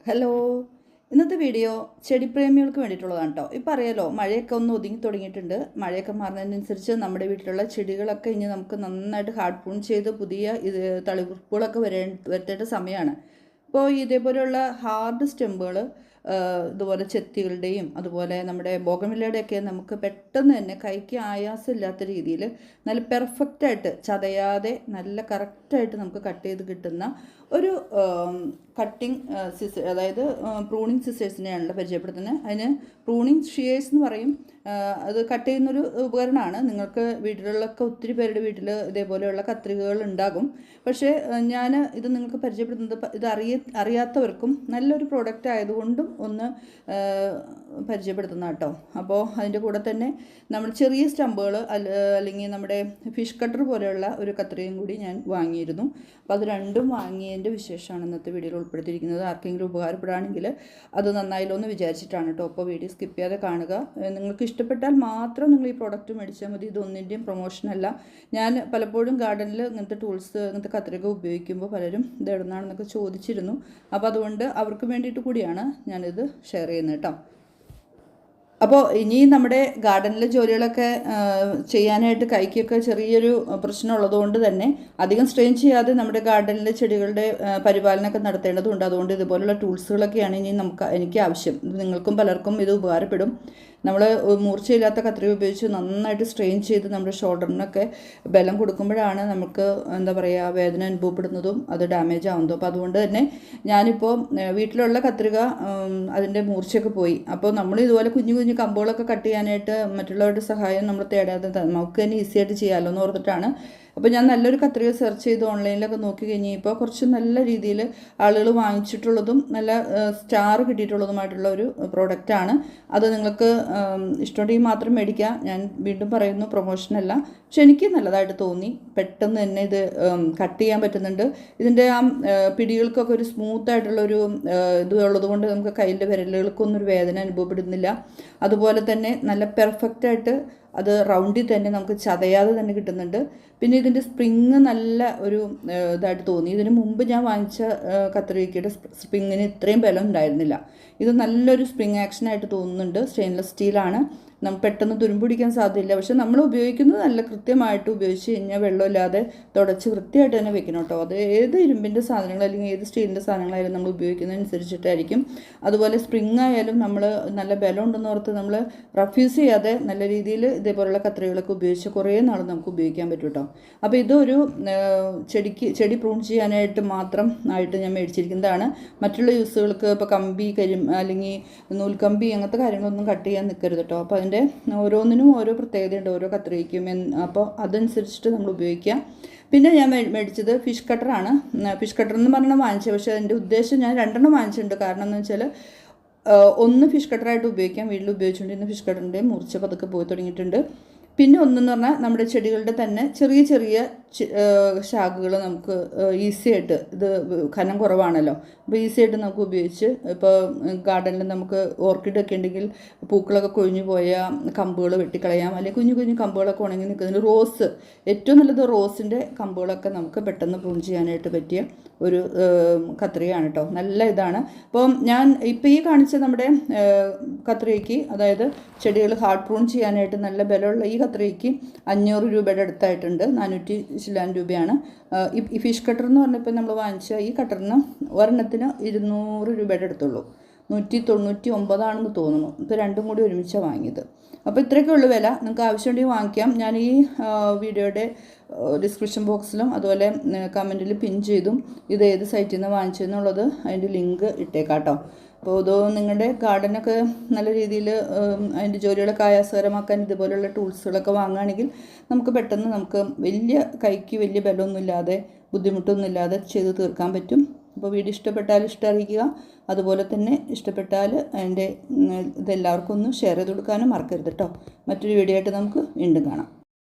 Hello, ഇന്നത്തെ video ചെടിപ്രേമികൾക്ക് വേണ്ടിയിട്ടുള്ളതാണ് കേട്ടോ. ഇപ്പോൾ അറിയാലോ, മഴയൊക്കെ ഒന്ന് ഒതുങ്ങി തുടങ്ങിയിട്ടുണ്ട്. മഴയൊക്കെ മാറുന്നതിനനുസരിച്ച് നമ്മുടെ വീട്ടിലുള്ള ചെടികളൊക്കെ ഇനി നമുക്ക് നന്നായിട്ട് ഹാർഡ് പ്രൂൺ ചെയ്ത് പുതിയ തളിർപ്പുകളൊക്കെ വരുത്തേണ്ട സമയമാണ്. അപ്പോൾ ഇതേപോലെയുള്ള ഹാർഡ് സ്റ്റെമ്പുകൾ ഇതുപോലെ ചെത്തികളുടെയും അതുപോലെ നമ്മുടെ ബോഗൺവില്ലയുടെയൊക്കെ നമുക്ക് പെട്ടെന്ന് തന്നെ കൈക്ക് ആയാസമില്ലാത്ത രീതിയിൽ നല്ല പെർഫെക്റ്റായിട്ട് ചതയാതെ നല്ല കറക്റ്റായിട്ട് നമുക്ക് കട്ട് ചെയ്ത് കിട്ടുന്ന ഒരു കട്ടിങ് സിസേഴ്സ്, അതായത് പ്രൂണിങ് സിസേഴ്സിനെയാണല്ലോ പരിചയപ്പെടുത്തുന്നത്. അതിന് പ്രൂണിങ് ഷിയേഴ്സ് എന്ന് പറയും. അത് കട്ട് ചെയ്യുന്നൊരു ഉപകരണമാണ്. നിങ്ങൾക്ക് വീട്ടിലുള്ളൊക്കെ ഒത്തിരി പേരുടെ വീട്ടിൽ ഇതേപോലെയുള്ള കത്രികകൾ ഉണ്ടാകും. പക്ഷേ ഞാൻ ഇത് നിങ്ങൾക്ക് പരിചയപ്പെടുത്തുന്നത് ഇത് അറിയാത്തവർക്കും നല്ലൊരു പ്രോഡക്റ്റ് ആയതുകൊണ്ടും ഒന്ന് പരിചയപ്പെടുത്തുന്ന കേട്ടോ. അപ്പോൾ അതിൻ്റെ കൂടെ തന്നെ നമ്മൾ ചെറിയ സ്റ്റമ്പുകൾ അല്ലെങ്കിൽ നമ്മുടെ ഫിഷ് കട്ടർ പോലെയുള്ള ഒരു കത്രികയും കൂടി ഞാൻ വാങ്ങിയിരുന്നു. അപ്പോൾ അത് രണ്ടും വാങ്ങിയതിൻ്റെ വിശേഷമാണ് ഇന്നത്തെ വീഡിയോയിൽ ഉൾപ്പെടുത്തിയിരിക്കുന്നത്. ആർക്കെങ്കിലും ഉപകാരപ്പെടുകയാണെങ്കിൽ അത് നന്നായല്ലോ എന്ന് വിചാരിച്ചിട്ടാണ് കേട്ടോ. അപ്പോൾ വീഡിയോ സ്കിപ്പ് ചെയ്യാതെ കാണുക. നിങ്ങൾക്ക് ഇഷ്ടപ്പെട്ടാൽ മാത്രം നിങ്ങൾ ഈ പ്രോഡക്റ്റ് മേടിച്ചാൽ മതി. ഇതൊന്നിൻ്റെയും പ്രൊമോഷനല്ല. ഞാൻ പലപ്പോഴും ഗാർഡനിൽ ഇങ്ങനത്തെ ടൂൾസ്, ഇങ്ങനത്തെ കത്രിക ഉപയോഗിക്കുമ്പോൾ പലരും ഇത് എവിടുന്നാണെന്നൊക്കെ ചോദിച്ചിരുന്നു. അപ്പോൾ അതുകൊണ്ട് അവർക്ക് വേണ്ടിയിട്ട് കൂടിയാണ് ഞാനിത് ഷെയർ ചെയ്യുന്നത് കേട്ടോ. അപ്പോൾ ഇനി നമ്മുടെ ഗാർഡനിലെ ജോലികളൊക്കെ ചെയ്യാനായിട്ട് കൈക്കൊക്കെ ചെറിയൊരു പ്രശ്നം ഉള്ളതുകൊണ്ട് തന്നെ അധികം സ്ട്രെയിൻ ചെയ്യാതെ നമ്മുടെ ഗാർഡനിലെ ചെടികളുടെ പരിപാലനമൊക്കെ നടത്തേണ്ടതുണ്ട്. അതുകൊണ്ട് ഇതുപോലുള്ള ടൂൾസുകളൊക്കെയാണ് ഇനി എനിക്ക് ആവശ്യം. നിങ്ങൾക്കും പലർക്കും ഇത് ഉപകാരപ്പെടും. നമ്മൾ മൂർച്ചയില്ലാത്ത കത്രിക ഉപയോഗിച്ച് നന്നായിട്ട് സ്ട്രെയിൻ ചെയ്ത് നമ്മുടെ ഷോൾഡറിനൊക്കെ ബലം കൊടുക്കുമ്പോഴാണ് നമുക്ക് എന്താ പറയുക വേദന അനുഭവപ്പെടുന്നതും അത് ഡാമേജ് ആവുന്നതും. അപ്പോൾ അതുകൊണ്ട് തന്നെ ഞാനിപ്പോൾ വീട്ടിലുള്ള കത്രിക അതിൻ്റെ മൂർച്ചയൊക്കെ പോയി. അപ്പോൾ നമ്മൾ ഇതുപോലെ കുഞ്ഞു കുഞ്ഞു കമ്പുകളൊക്കെ കട്ട് ചെയ്യാനായിട്ട് മറ്റുള്ളവരുടെ സഹായം നമ്മൾ തേടാതെ നമുക്ക് തന്നെ ഈസി ആയിട്ട് ചെയ്യാമല്ലോ എന്ന് ഓർത്തിട്ടാണ്. അപ്പോൾ ഞാൻ നല്ലൊരു കത്രിക സെർച്ച് ചെയ്ത് ഓൺലൈനിലൊക്കെ നോക്കി കഴിഞ്ഞപ്പോൾ കുറച്ച് നല്ല രീതിയിൽ ആളുകൾ വാങ്ങിച്ചിട്ടുള്ളതും നല്ല സ്റ്റാർ കിട്ടിയിട്ടുള്ളതുമായിട്ടുള്ള ഒരു പ്രോഡക്റ്റാണ്. അത് നിങ്ങൾക്ക് ഇഷ്ടമുണ്ടെങ്കിൽ മാത്രം മേടിക്കുക. ഞാൻ വീണ്ടും പറയുന്നു, പ്രൊമോഷനല്ല. പക്ഷെ എനിക്ക് നല്ലതായിട്ട് തോന്നി. പെട്ടെന്ന് തന്നെ ഇത് കട്ട് ചെയ്യാൻ പറ്റുന്നുണ്ട്. ഇതിൻ്റെ ആ പിടികൾക്കൊക്കെ ഒരു സ്മൂത്തായിട്ടുള്ളൊരു ഇത് ഉള്ളതുകൊണ്ട് നമുക്ക് കയ്യിൻ്റെ വിരലുകൾക്കൊന്നും ഒരു വേദന അനുഭവപ്പെടുന്നില്ല. അതുപോലെ തന്നെ നല്ല പെർഫെക്റ്റായിട്ട് അത് റൗണ്ടിൽ തന്നെ നമുക്ക് ചതയാതെ തന്നെ കിട്ടുന്നുണ്ട്. പിന്നെ ഇതിൻ്റെ സ്പ്രിങ് നല്ല ഒരു ഇതായിട്ട് തോന്നി. ഇതിന് മുമ്പ് ഞാൻ വാങ്ങിച്ച കത്രികയുടെ സ്പ്രിങ്ങിന് ഇത്രയും ബലം ഉണ്ടായിരുന്നില്ല. ഇത് നല്ലൊരു സ്പ്രിങ് ആക്ഷനായിട്ട് തോന്നുന്നുണ്ട്. സ്റ്റെയിൻലെസ് സ്റ്റീലാണ്. നമുക്ക് പെട്ടെന്ന് തുരുമ്പിടിക്കാൻ സാധ്യതയില്ല. പക്ഷെ നമ്മൾ ഉപയോഗിക്കുന്നത് നല്ല കൃത്യമായിട്ട് ഉപയോഗിച്ച് കഴിഞ്ഞാൽ വെള്ളമില്ലാതെ തുടച്ച് വൃത്തിയായിട്ട് തന്നെ വെക്കണം കേട്ടോ. അത് ഏത് ഇരുമ്പിൻ്റെ സാധനങ്ങൾ അല്ലെങ്കിൽ ഏത് സ്റ്റീലിൻ്റെ സാധനങ്ങളായാലും നമ്മൾ ഉപയോഗിക്കുന്നതനുസരിച്ചിട്ടായിരിക്കും. അതുപോലെ സ്പ്രിങ് ആയാലും നമ്മൾ നല്ല ബലം ഉണ്ടെന്ന് ഓർത്ത് നമ്മൾ റഫ്യൂസ് ചെയ്യാതെ നല്ല രീതിയിൽ ഇതേപോലുള്ള കത്രികളൊക്കെ ഉപയോഗിച്ച് കുറേ നാൾ നമുക്ക് ഉപയോഗിക്കാൻ പറ്റും കേട്ടോ. അപ്പോൾ ഇതൊരു ചെടി പ്രൂൺ ചെയ്യാനായിട്ട് മാത്രം ആയിട്ട് ഞാൻ മേടിച്ചിരിക്കുന്നതാണ്. മറ്റുള്ള യൂസുകൾക്ക് ഇപ്പോൾ കമ്പി അല്ലെങ്കിൽ നൂൽക്കമ്പി അങ്ങനത്തെ കാര്യങ്ങളൊന്നും കട്ട് ചെയ്യാൻ നിൽക്കരുത് കേട്ടോ. അപ്പോൾ അതിൻ്റെ ഓരോന്നിനും ഓരോ പ്രത്യേകതയുണ്ട്, ഓരോ കത്രികയ്ക്കും. അപ്പോൾ അതനുസരിച്ചിട്ട് നമ്മൾ ഉപയോഗിക്കുക. പിന്നെ ഞാൻ മേടിച്ചത് ഫിഷ് കട്ടറാണ്. ഫിഷ് കട്ടർ എന്ന് പറഞ്ഞാൽ വാങ്ങിച്ചത്. പക്ഷേ അതിൻ്റെ ഉദ്ദേശം ഞാൻ 2 വാങ്ങിച്ചിട്ടുണ്ട്. കാരണം എന്ന് വെച്ചാൽ ഒന്ന് ഫിഷ് കട്ടറായിട്ട് ഉപയോഗിക്കാം. വീട്ടിൽ ഉപയോഗിച്ചുകൊണ്ടിരുന്ന ഫിഷ് കട്ടറിൻ്റെ മൂർച്ച പതുക്കെ പോയി തുടങ്ങിയിട്ടുണ്ട്. പിന്നെ ഒന്നെന്ന് പറഞ്ഞാൽ നമ്മുടെ ചെടികളുടെ തന്നെ ചെറിയ ചെറിയ ശാഖകൾ നമുക്ക് ഈസി ആയിട്ട്, ഇത് കനം കുറവാണല്ലോ, അപ്പോൾ ഈസി ആയിട്ട് നമുക്ക് ഉപയോഗിച്ച് ഇപ്പോൾ ഗാർഡനിൽ നമുക്ക് ഓർക്കിഡൊക്കെ ഉണ്ടെങ്കിൽ പൂക്കളൊക്കെ കൊഴിഞ്ഞു പോയ കമ്പുകൾ വെട്ടിക്കളയാം. അല്ലെങ്കിൽ കുഞ്ഞു കുഞ്ഞു കമ്പുകളൊക്കെ ഉണങ്ങി നിൽക്കുന്നതിന് റോസ് ഏറ്റവും നല്ലത്. റോസിൻ്റെ കമ്പുകളൊക്കെ നമുക്ക് പെട്ടെന്ന് പ്രൂൺ ചെയ്യാനായിട്ട് പറ്റിയ ഒരു കത്രികയാണ് കേട്ടോ. നല്ല ഇതാണ്. അപ്പോൾ ഞാൻ ഇപ്പോൾ ഈ കാണിച്ച നമ്മുടെ കത്രികയ്ക്ക്, അതായത് ചെടികൾ ഹാർഡ് പ്രൂൺ ചെയ്യാനായിട്ട് നല്ല ബലമുള്ള ഈ കത്രികയ്ക്ക് 500 രൂപയുടെ അടുത്തായിട്ടുണ്ട്. 400 ചില്ലാൻ രൂപയാണ്. ഈ ഫിഷ് കട്ടർ എന്ന് പറഞ്ഞപ്പോൾ നമ്മൾ വാങ്ങിച്ച ഈ കട്ടറിന് ഒരെണ്ണത്തിന് 200 രൂപയുടെ അടുത്തുള്ളൂ. 199 തോന്നുന്നു. ഇപ്പോൾ രണ്ടും കൂടി ഒരുമിച്ചാണ് വാങ്ങിയത്. അപ്പോൾ ഇത്രയൊക്കെ ഉള്ളു വില. നിങ്ങൾക്ക് ആവശ്യമുണ്ടെങ്കിൽ വാങ്ങിക്കാം. ഞാൻ ഈ വീഡിയോയുടെ ഡിസ്ക്രിപ്ഷൻ ബോക്സിലും അതുപോലെ കമൻറ്റിൽ പിൻ ചെയ്തും ഇത് ഏത് സൈറ്റിൽ നിന്ന് വാങ്ങിച്ചതെന്നുള്ളത് അതിൻ്റെ ലിങ്ക് ഇട്ടേക്കാം കേട്ടോ. അപ്പോൾ ഇത് നിങ്ങളുടെ ഗാർഡനൊക്കെ നല്ല രീതിയിൽ അതിൻ്റെ ജോലികളൊക്കെ ആയാസകരമാക്കാൻ ഇതുപോലെയുള്ള ടൂൾസുകളൊക്കെ വാങ്ങുകയാണെങ്കിൽ നമുക്ക് പെട്ടെന്ന് കൈക്ക് വലിയ ബലമൊന്നുമില്ലാതെ ബുദ്ധിമുട്ടൊന്നുമില്ലാതെ ചെയ്ത് തീർക്കാൻ പറ്റും. അപ്പോൾ വീഡിയോ ഇഷ്ടപ്പെട്ടാൽ ഇഷ്ടം അറിയിക്കുക. അതുപോലെ തന്നെ ഇഷ്ടപ്പെട്ടാൽ ഇതെല്ലാവർക്കും ഒന്ന് ഷെയർ ചെയ്ത് കൊടുക്കാനും മറക്കരുത് കേട്ടോ. മറ്റൊരു വീഡിയോ ആയിട്ട് നമുക്ക് വീണ്ടും കാണാം.